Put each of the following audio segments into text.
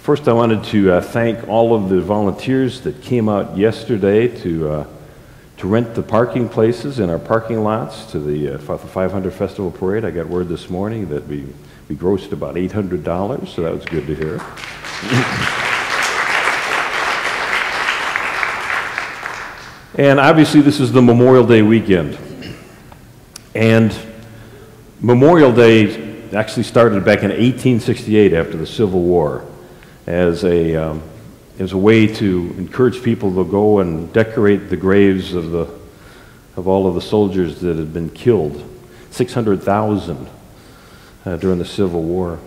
First, I wanted to thank all of the volunteers that came out yesterday to rent the parking places in our parking lots to the 500 Festival Parade. I got word this morning that we grossed about $800, so that was good to hear. And obviously, this is the Memorial Day weekend. And Memorial Day actually started back in 1868 after the Civil War as a way to encourage people to go and decorate the graves of all of the soldiers that had been killed, 600,000 during the Civil War.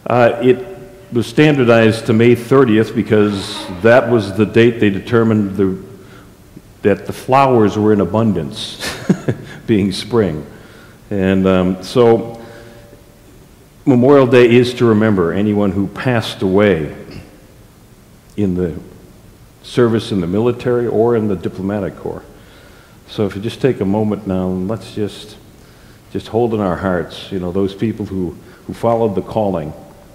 It was standardized to May 30th because that was the date they determined that the flowers were in abundance, being spring. And so Memorial Day is to remember anyone who passed away in the service in the military or in the diplomatic corps. So if you just take a moment now, let's just hold in our hearts, those people who followed the calling,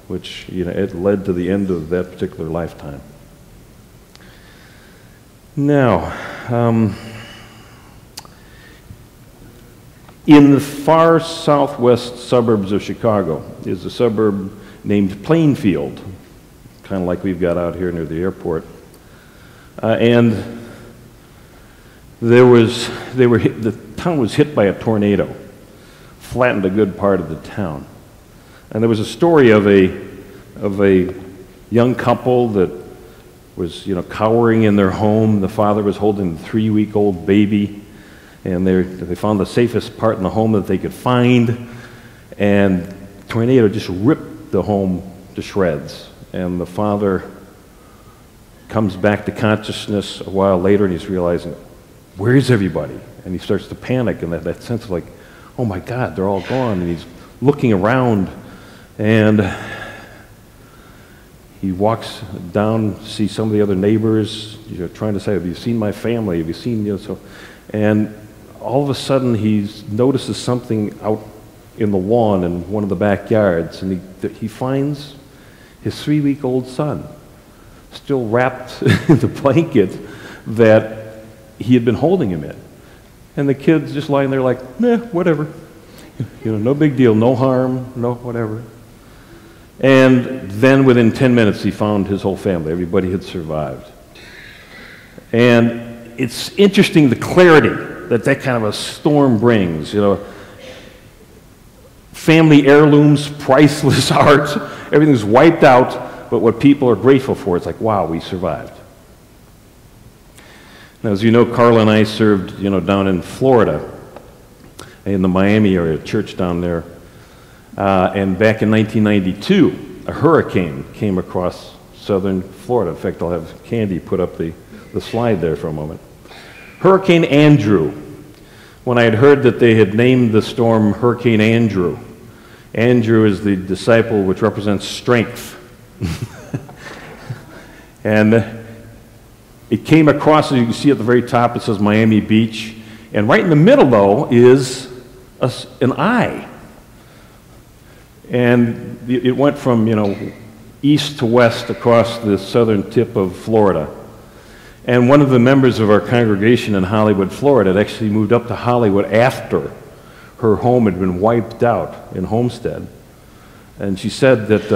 which, it led to the end of that particular lifetime. Now, in the far southwest suburbs of Chicago is a suburb named Plainfield, kind of like we've got out here near the airport. And the town was hit by a tornado, flattened a good part of the town. And there was a story of a young couple that was, cowering in their home. The father was holding the 3-week-old baby, and they found the safest part in the home that they could find, and the tornado just ripped the home to shreds. And the father comes back to consciousness a while later, and he's realizing, where's everybody? And he starts to panic, and that sense of like, oh my God, they're all gone. And he's looking around, and he walks down, sees some of the other neighbors, trying to say, have you seen my family? Have you seen, so, and all of a sudden he notices something out in the lawn in one of the backyards, and he finds his 3-week-old son still wrapped in the blanket that he had been holding him in. And the kid's just lying there like, nah, whatever. No big deal, no harm, no whatever. And then within 10 minutes he found his whole family. Everybody had survived. And it's interesting the clarity that kind of a storm brings. Family heirlooms, priceless art, everything's wiped out, but what people are grateful for, it's like, wow, we survived. Now, as you know, Carla and I served, down in Florida, in the Miami area, church down there. And back in 1992, a hurricane came across southern Florida. In fact, I'll have Candy put up the slide there for a moment. Hurricane Andrew. When I had heard that they had named the storm Hurricane Andrew, Andrew is the disciple which represents strength. And it came across, as you can see at the very top, it says Miami Beach. And right in the middle, though, is an eye. And it went from, east to west across the southern tip of Florida. And one of the members of our congregation in Hollywood, Florida, had actually moved up to Hollywood after her home had been wiped out in Homestead. And she said that,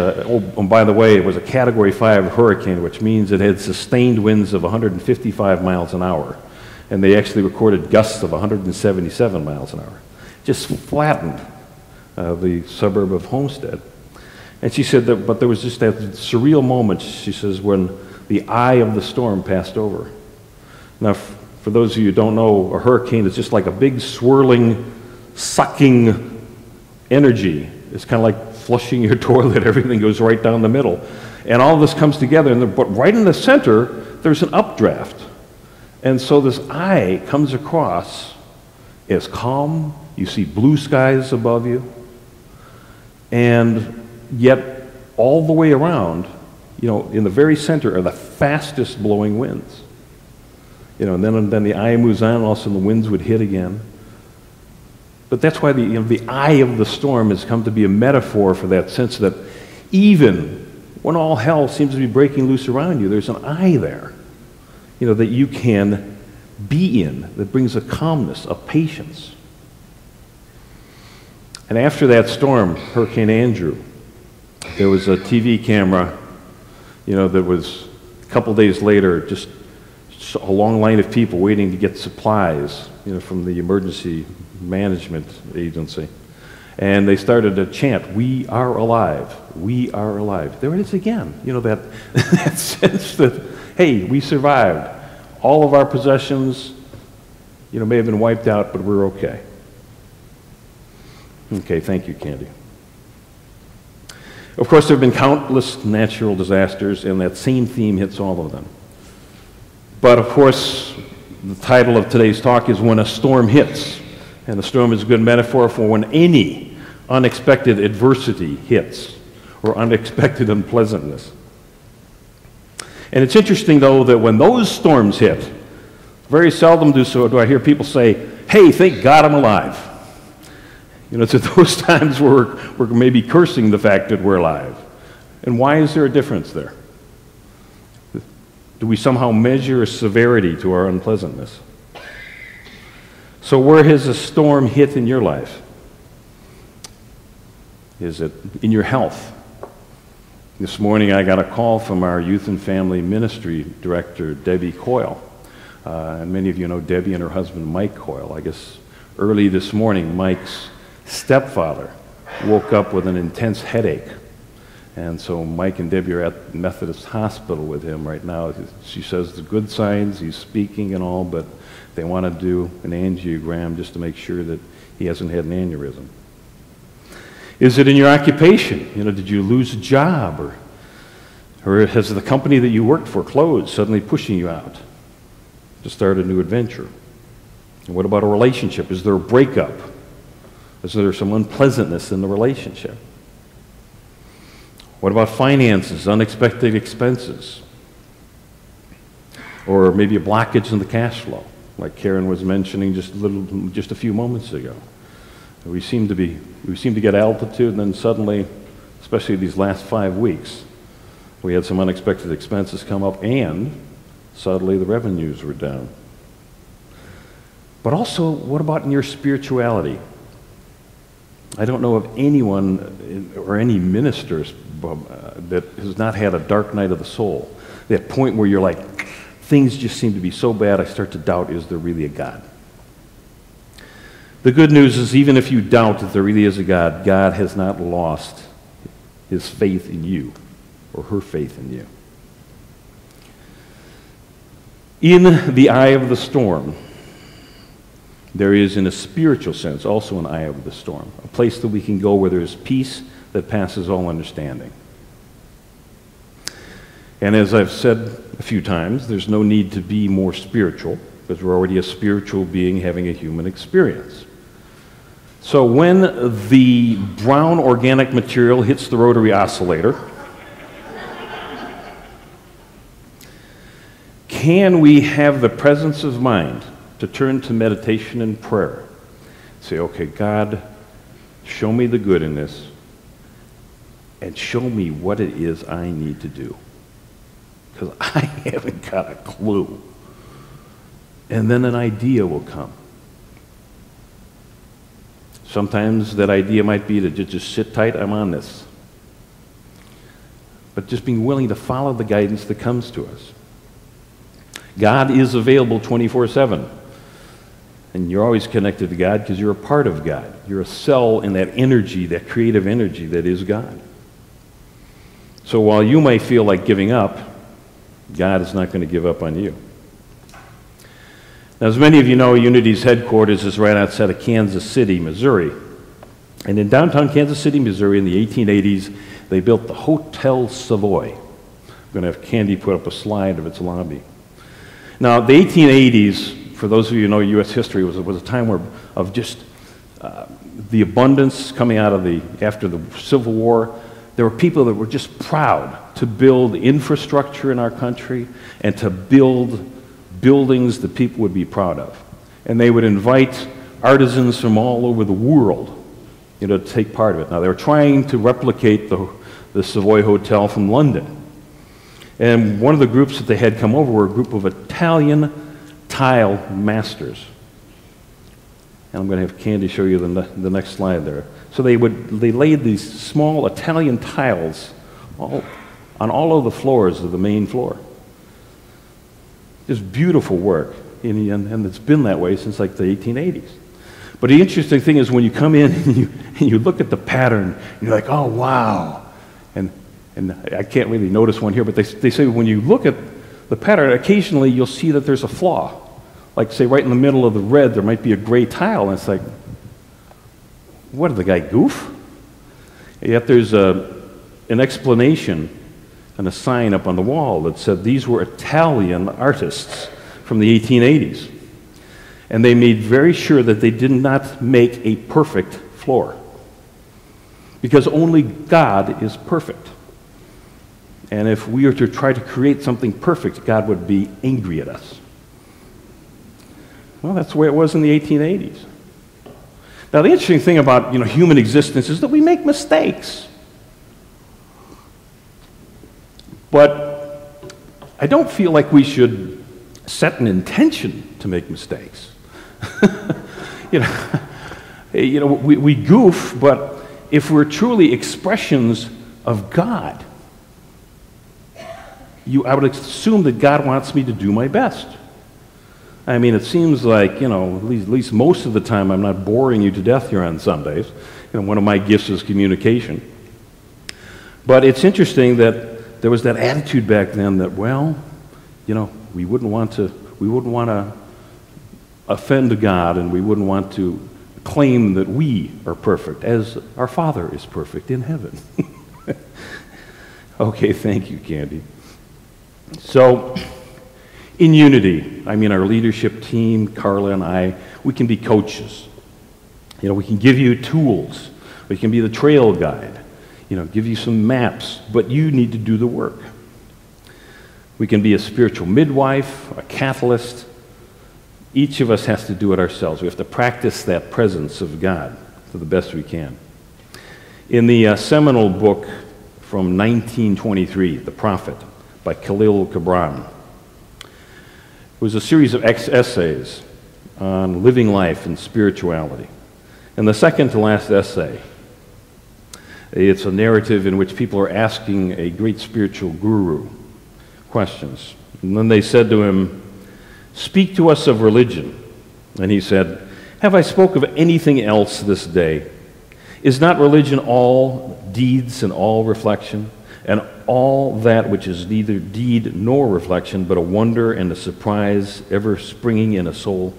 and by the way, it was a Category 5 hurricane, which means it had sustained winds of 155 miles an hour. And they actually recorded gusts of 177 miles an hour. Just flattened the suburb of Homestead. And she said that, but there was just that surreal moment, she says, when the eye of the storm passed over. Now, for those of you who don't know, a hurricane is just like a big swirling, sucking energy. It's kind of like flushing your toilet. Everything goes right down the middle. And all of this comes together, but right in the center, there's an updraft. And so this eye comes across as calm. You see blue skies above you. And yet, all the way around, in the very center are the fastest blowing winds. And then the eye moves on, and all of a sudden the winds would hit again. But that's why the eye of the storm has come to be a metaphor for that sense that even when all hell seems to be breaking loose around you, there's an I there, that you can be in, that brings a calmness, a patience. And after that storm, Hurricane Andrew, there was a TV camera, that was a couple days later, just a long line of people waiting to get supplies, from the emergency management agency. And they started to chant, "We are alive, we are alive." There it is again, that, that sense that, hey, we survived. All of our possessions, may have been wiped out, but we're okay. Okay, thank you, Candy. Of course, there have been countless natural disasters, and that same theme hits all of them. But of course, the title of today's talk is When a Storm Hits. And a storm is a good metaphor for when any unexpected adversity hits, or unexpected unpleasantness. And it's interesting, though, that when those storms hit, very seldom do I hear people say, "Hey, thank God I'm alive." It's at those times where we're maybe cursing the fact that we're alive. And why is there a difference there? Do we somehow measure a severity to our unpleasantness? So where has a storm hit in your life? Is it in your health? This morning I got a call from our youth and family ministry director, Debbie Coyle. And many of you know Debbie and her husband, Mike Coyle. I guess early this morning, Mike's stepfather woke up with an intense headache. And so Mike and Debbie are at Methodist Hospital with him right now. She says the good signs, he's speaking and all, but they want to do an angiogram just to make sure that he hasn't had an aneurysm. Is it in your occupation? Did you lose a job? Or has the company that you worked for closed, suddenly pushing you out to start a new adventure? And what about a relationship? Is there a breakup? Is there some unpleasantness in the relationship? What about finances, unexpected expenses? Or maybe a blockage in the cash flow, like Karen was mentioning just a few moments ago. We seem to get altitude, and then suddenly, especially these last 5 weeks, we had some unexpected expenses come up, and suddenly the revenues were down. But also, what about in your spirituality? I don't know of anyone or any ministers that has not had a dark night of the soul. That point where you're like, things just seem to be so bad, I start to doubt, is there really a God? The good news is, even if you doubt that there really is a God, God has not lost his faith in you, or her faith in you. In the eye of the storm, there is, in a spiritual sense, also an eye of the storm, a place that we can go where there is peace that passes all understanding. And as I've said a few times, there's no need to be more spiritual, because we're already a spiritual being having a human experience. So when the brown organic material hits the rotary oscillator, can we have the presence of mind to turn to meditation and prayer? Say, okay, God, show me the good in this, and show me what it is I need to do, because I haven't got a clue. And then an idea will come. Sometimes that idea might be to just sit tight, I'm on this. But just being willing to follow the guidance that comes to us. God is available 24/7. And you're always connected to God because you're a part of God. You're a cell in that energy, that creative energy that is God. So while you may feel like giving up, God is not going to give up on you. Now, as many of you know, Unity's headquarters is right outside of Kansas City, Missouri. And in downtown Kansas City, Missouri, in the 1880s, they built the Hotel Savoy. I'm going to have Candy put up a slide of its lobby. Now, the 1880s, for those of you who know U.S. history, was a time of just the abundance coming out of after the Civil War. There were people that were just proud to build infrastructure in our country and to build buildings that people would be proud of. And they would invite artisans from all over the world, to take part of it. Now, they were trying to replicate the Savoy Hotel from London. And one of the groups that they had come over were a group of Italian tile masters. And I'm going to have Candy show you the next slide there. So they laid these small Italian tiles on all of the floors of the main floor. Just beautiful work, and it's been that way since like the 1880s. But the interesting thing is when you come in and you look at the pattern, and you're like, oh, wow. And I can't really notice one here, but they say when you look at the pattern, occasionally you'll see that there's a flaw. Like, say, right in the middle of the red, there might be a gray tile, and it's like, what, did the guy goof? Yet there's an explanation and a sign up on the wall that said these were Italian artists from the 1880s. And they made very sure that they did not make a perfect floor. Because only God is perfect. And if we were to try to create something perfect, God would be angry at us. Well, that's the way it was in the 1880s. Now, the interesting thing about human existence is that we make mistakes. But I don't feel like we should set an intention to make mistakes. We goof, but if we're truly expressions of God, I would assume that God wants me to do my best. I mean, it seems like, at least most of the time I'm not boring you to death here on Sundays. One of my gifts is communication. But it's interesting that there was that attitude back then that, we wouldn't want to offend God, and we wouldn't want to claim that we are perfect, as our Father is perfect in heaven. Okay, thank you, Candy. So, in unity, our leadership team, Carla and I, we can be coaches. We can give you tools. We can be the trail guide. Give you some maps, but you need to do the work. We can be a spiritual midwife, a catalyst. Each of us has to do it ourselves. We have to practice that presence of God to the best we can. In the seminal book from 1923, The Prophet, by Khalil Gibran, it was a series of essays on living life and spirituality. And the second to last essay, it's a narrative in which people are asking a great spiritual guru questions. And then they said to him, "Speak to us of religion." And he said, "Have I spoke of anything else this day? Is not religion all deeds and all reflection, and all that which is neither deed nor reflection, but a wonder and a surprise ever springing in a soul?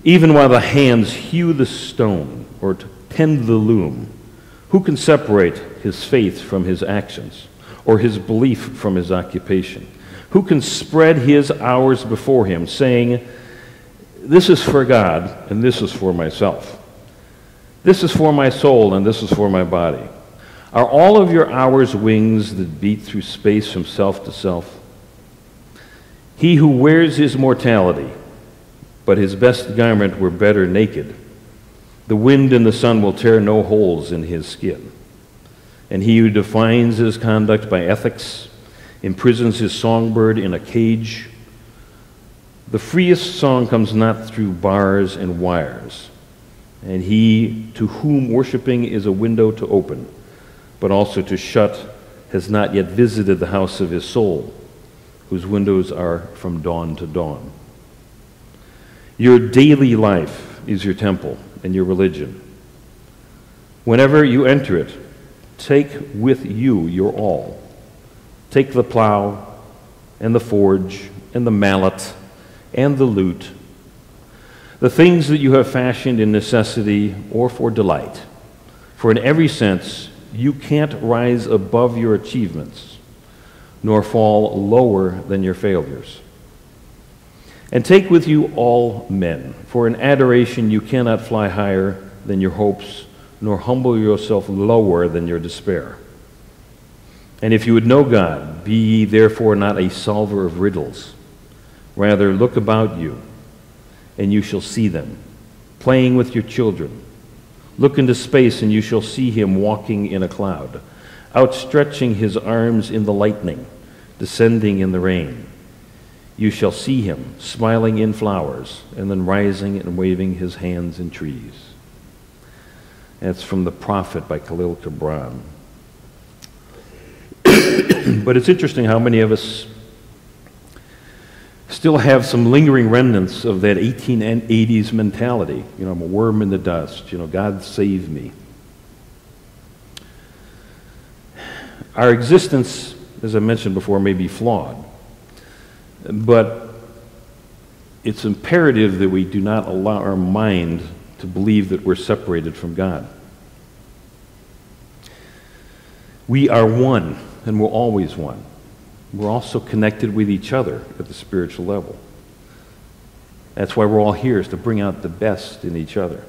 Even while the hands hew the stone or tend the loom, who can separate his faith from his actions, or his belief from his occupation? Who can spread his hours before him, saying, 'This is for God, and this is for myself. This is for my soul, and this is for my body'? Are all of your hours wings that beat through space from self to self? He who wears his mortality, but his best garment were better naked. The wind and the sun will tear no holes in his skin. And he who defines his conduct by ethics imprisons his songbird in a cage. The freest song comes not through bars and wires. And he to whom worshiping is a window to open, but also to shut, has not yet visited the house of his soul, whose windows are from dawn to dawn. Your daily life is your temple and your religion. Whenever you enter it, take with you your all. Take the plow and the forge and the mallet and the lute, the things that you have fashioned in necessity or for delight. For in every sense, you can't rise above your achievements, nor fall lower than your failures. And take with you all men, for in adoration you cannot fly higher than your hopes, nor humble yourself lower than your despair. And if you would know God, be ye therefore not a solver of riddles. Rather, look about you, and you shall see them, playing with your children. Look into space, and you shall see him walking in a cloud. outstretching his arms in the lightning, descending in the rain. You shall see him smiling in flowers, and then rising and waving his hands in trees. That's from The Prophet by Khalil Gibran. But it's interesting how many of us still have some lingering remnants of that 1880s mentality. You know, I'm a worm in the dust. You know, God save me. Our existence, as I mentioned before, may be flawed. But it's imperative that we do not allow our mind to believe that we're separated from God. We are one, and we're always one. We're also connected with each other at the spiritual level. That's why we're all here, is to bring out the best in each other.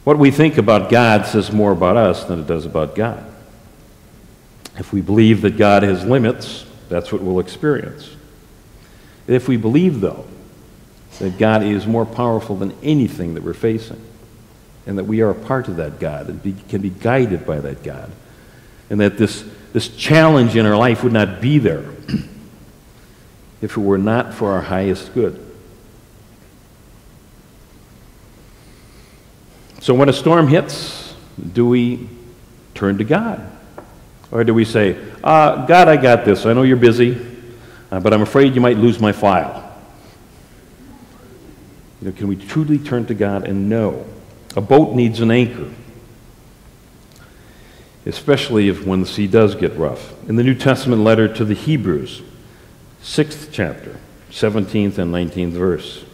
What we think about God says more about us than it does about God. If we believe that God has limits, that's what we'll experience. If we believe, though, that God is more powerful than anything that we're facing, and that we are a part of that God and can be guided by that God, and that this challenge in our life would not be there if it were not for our highest good. So when a storm hits, do we turn to God? Or do we say, God, I got this. I know you're busy, but I'm afraid you might lose my file. You know, can we truly turn to God and know? A boat needs an anchor, especially when the sea does get rough. In the New Testament letter to the Hebrews, 6th chapter, 17th and 19th verse.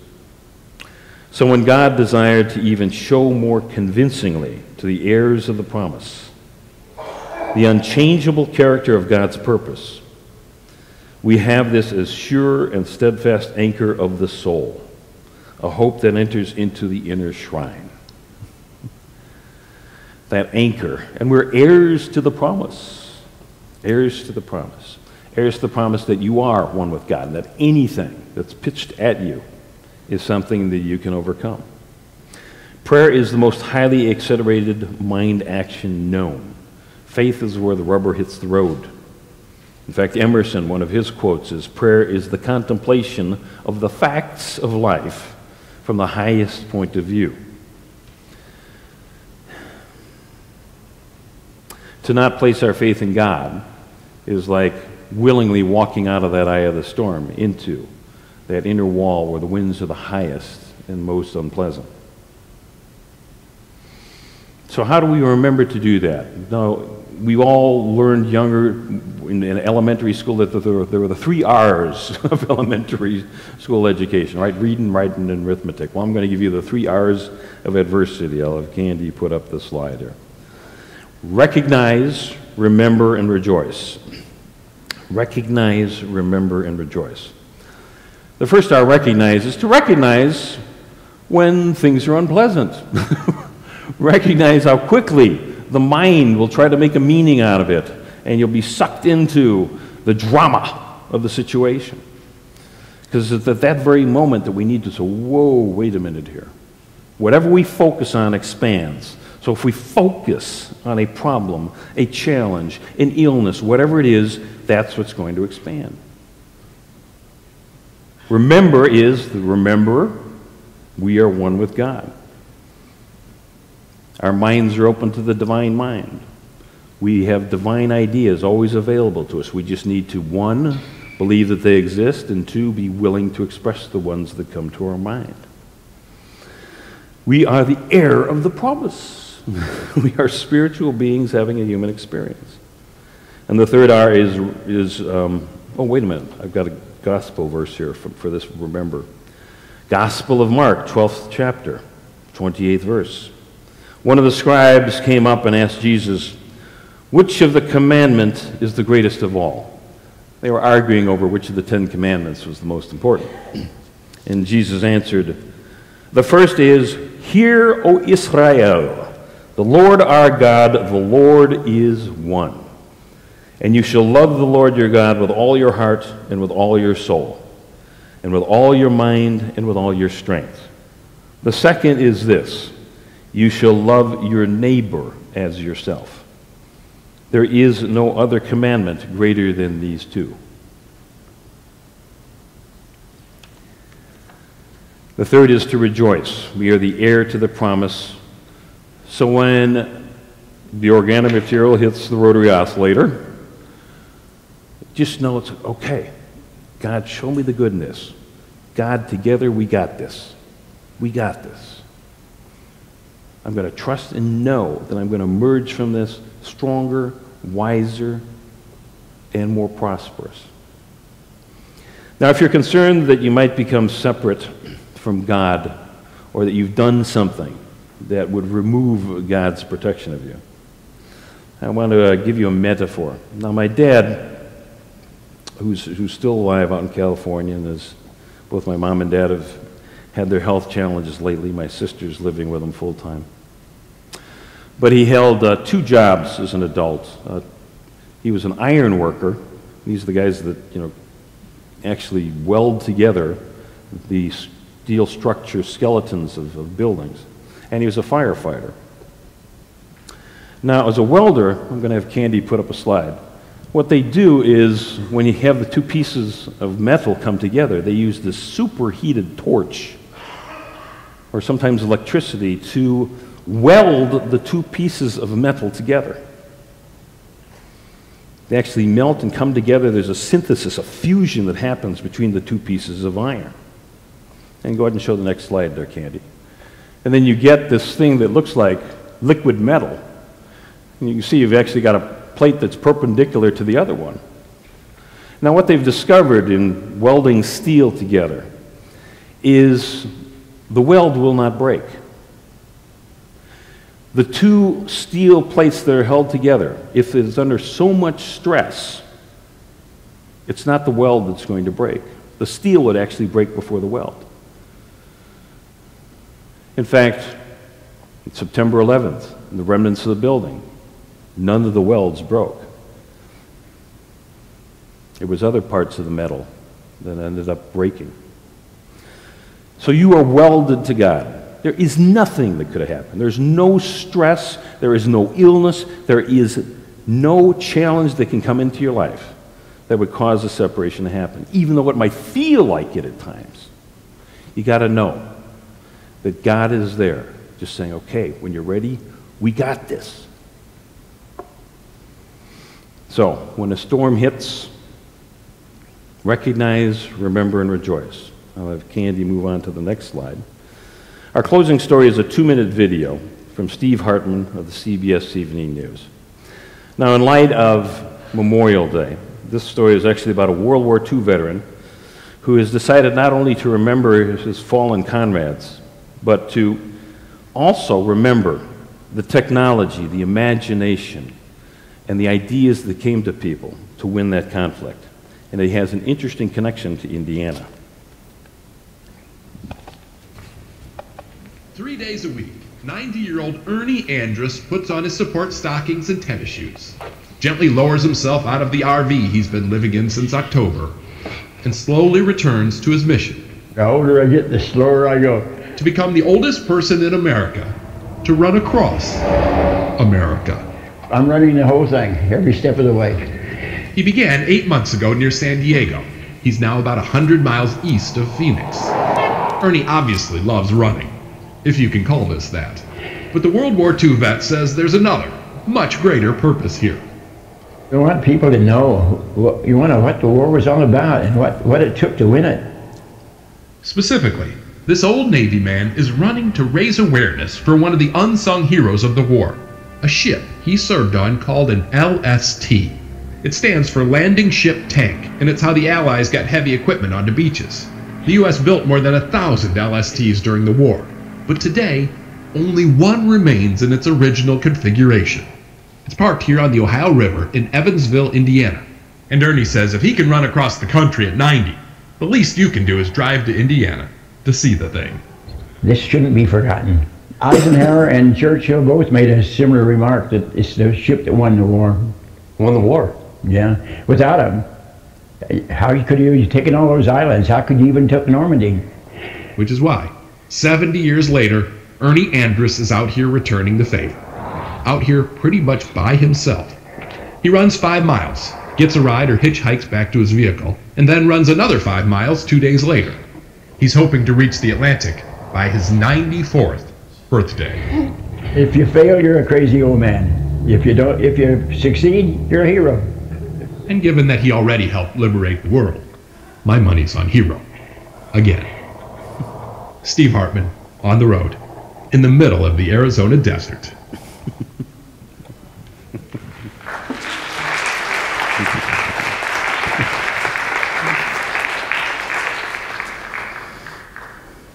So when God desired to even show more convincingly to the heirs of the promise the unchangeable character of God's purpose, we have this as sure and steadfast anchor of the soul, a hope that enters into the inner shrine. That anchor. And we're heirs to the promise. Heirs to the promise. Heirs to the promise that you are one with God, and that anything that's pitched at you is something that you can overcome. Prayer is the most highly accelerated mind action known. Faith is where the rubber hits the road. In fact, Emerson, one of his quotes is, prayer is the contemplation of the facts of life from the highest point of view. To not place our faith in God is like willingly walking out of that eye of the storm into that inner wall where the winds are the highest and most unpleasant. So how do we remember to do that? Now, we all learned younger in elementary school that there were the 3 R's of elementary school education, right? Reading, writing, and arithmetic. Well, I'm going to give you the 3 R's of adversity. I'll have Candy put up the slide here. Recognize, remember, and rejoice. Recognize, remember, and rejoice. The first R, recognize, is to recognize when things are unpleasant. Recognize how quickly the mind will try to make a meaning out of it, and you'll be sucked into the drama of the situation. Because it's at that very moment that we need to say, whoa, wait a minute here. Whatever we focus on expands. So if we focus on a problem, a challenge, an illness, whatever it is, that's what's going to expand. Remember we are one with God. Our minds are open to the divine mind. We have divine ideas always available to us. We just need to, 1, believe that they exist, and 2, be willing to express the ones that come to our mind. We are the heir of the promise. We are spiritual beings having a human experience. And the third R is oh, wait a minute. I've got a gospel verse here for this, remember. Gospel of Mark, 12th chapter, 28th verse. One of the scribes came up and asked Jesus, which of the commandments is the greatest of all? They were arguing over which of the 10 commandments was the most important. And Jesus answered, the first is, hear, O Israel, the Lord our God, the Lord is one. And you shall love the Lord your God with all your heart and with all your soul, and with all your mind and with all your strength. The second is this, you shall love your neighbor as yourself. There is no other commandment greater than these two. The third is to rejoice. We are the heir to the promise. So when the organic material hits the rotary oscillator, just know it's okay. God, show me the goodness. God, together we got this. We got this. I'm going to trust and know that I'm going to emerge from this stronger, wiser, and more prosperous. Now, if you're concerned that you might become separate from God, or that you've done something that would remove God's protection of you, I want to give you a metaphor. Now, my dad, who's still alive out in California, and both my mom and dad have had their health challenges lately. My sister's living with him full time. But he held 2 jobs as an adult. He was an iron worker. These are the guys that, actually weld together the steel structure skeletons of buildings. And he was a firefighter. Now, as a welder, I'm going to have Candy put up a slide. What they do is, when you have the 2 pieces of metal come together, they use this superheated torch, or sometimes electricity, to weld the 2 pieces of metal together. They actually melt and come together. There's a synthesis, a fusion that happens between the 2 pieces of iron. And go ahead and show the next slide there, Candy. And then you get this thing that looks like liquid metal. And you can see you've actually got a plate that's perpendicular to the other one. Now, what they've discovered in welding steel together is the weld will not break. The 2 steel plates that are held together, if it's under so much stress, it's not the weld that's going to break. The steel would actually break before the weld. In fact, on September 11th, in the remnants of the building, none of the welds broke. It was other parts of the metal that ended up breaking. So you are welded to God. There is nothing that could have happened. There's no stress. There is no illness. There is no challenge that can come into your life that would cause a separation to happen, even though it might feel like it at times. You got to know that God is there, just saying, okay, when you're ready, we got this. So, when a storm hits, recognize, remember, and rejoice. I'll have Candy move on to the next slide. Our closing story is a 2-minute video from Steve Hartman of the CBS Evening News. Now, in light of Memorial Day, this story is actually about a World War II veteran who has decided not only to remember his fallen comrades, but to also remember the technology, the imagination, and the ideas that came to people to win that conflict. And it has an interesting connection to Indiana. 3 days a week, 90-year-old Ernie Andrus puts on his support stockings and tennis shoes, gently lowers himself out of the RV he's been living in since October, and slowly returns to his mission. The older I get, the slower I go. To become the oldest person in America to run across America. I'm running the whole thing, every step of the way. He began 8 months ago near San Diego. He's now about 100 miles east of Phoenix. Ernie obviously loves running, if you can call this that. But the World War II vet says there's another, much greater purpose here. You want people to know what the war was all about and what it took to win it. Specifically, this old Navy man is running to raise awareness for one of the unsung heroes of the war, a ship he served on called an LST. It stands for Landing Ship Tank, and it's how the Allies got heavy equipment onto beaches. The U.S. built more than 1,000 LSTs during the war, but today, only one remains in its original configuration. It's parked here on the Ohio River in Evansville, Indiana. And Ernie says if he can run across the country at 90, the least you can do is drive to Indiana to see the thing. This shouldn't be forgotten. Eisenhower and Churchill both made a similar remark that it's the ship that won the war. Won the war? Yeah. Without them, how could you taken all those islands? How could you even took Normandy? Which is why, 70 years later, Ernie Andrus is out here returning the favor. out here pretty much by himself. He runs 5 miles, gets a ride or hitchhikes back to his vehicle, and then runs another 5 miles 2 days later. He's hoping to reach the Atlantic by his 94th birthday. If you fail, you're a crazy old man. If you succeed, you're a hero. And given that he already helped liberate the world, my money's on Hero. Again. Steve Hartman, on the road, in the middle of the Arizona desert.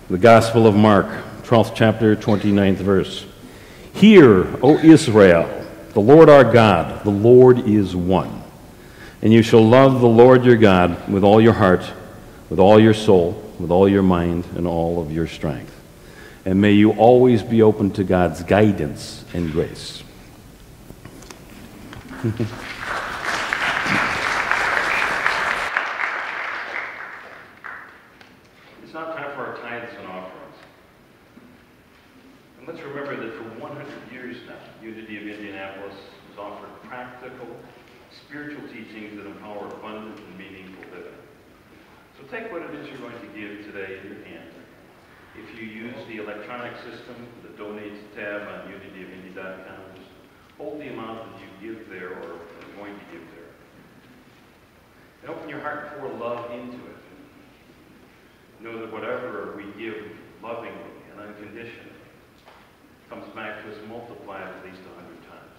The Gospel of Mark, 12th chapter, 29th verse. Hear, O Israel, the Lord our God, the Lord is one. And you shall love the Lord your God with all your heart, with all your soul, with all your mind, and all of your strength. And may you always be open to God's guidance and grace. It's now time for our tithes and offerings. And let's remember that for 100 years now, Unity of Indianapolis has offered practical, spiritual teachings that empower abundant and meaningful living. So take what it is you're going to give today in your hand. If you use the electronic system, the Donate tab on unityofindy.com, just hold the amount that you give there or are going to give there. And open your heart and pour love into it. Know that whatever we give lovingly and unconditionally comes back to us multiplied at least 100 times.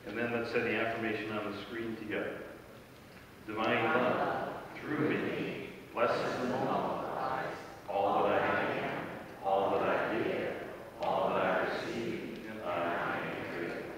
And then let's say the affirmation on the screen together. Divine love, through me, blesses and multiplies all that I am, all that I give, all that I receive, and I am grateful.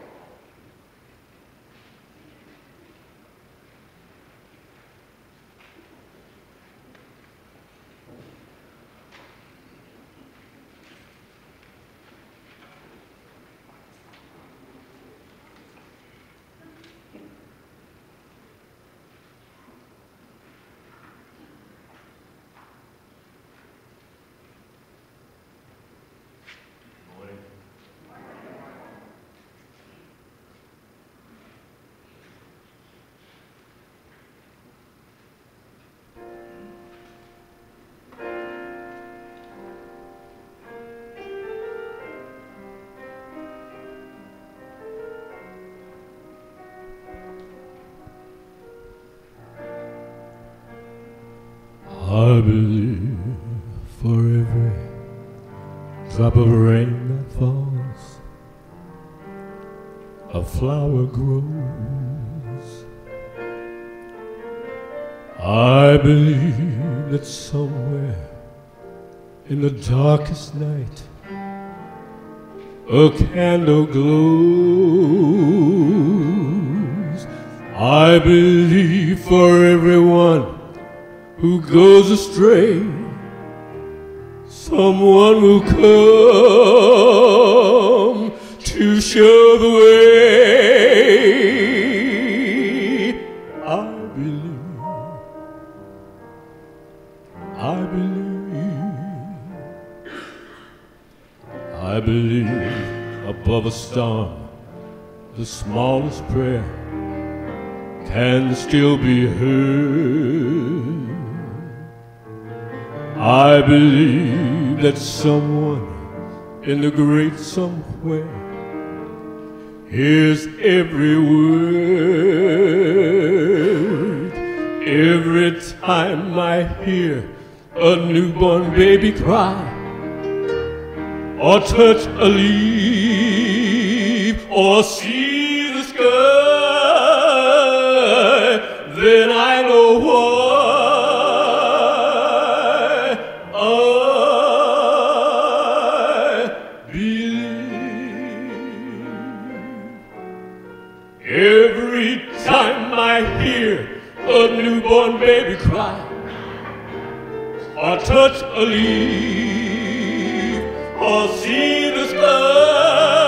I believe for every drop of rain that falls, a flower grows. I believe that somewhere in the darkest night a candle glows. I believe for everyone who goes astray, someone will come to show the way. I believe, I believe, I believe above a storm, the smallest prayer can still be heard. I believe that someone in the great somewhere hears every word. Every time I hear a newborn baby cry, or touch a leaf, or see the sky, then I know why. Every time I hear a newborn baby cry, or touch a leaf, or see the sky,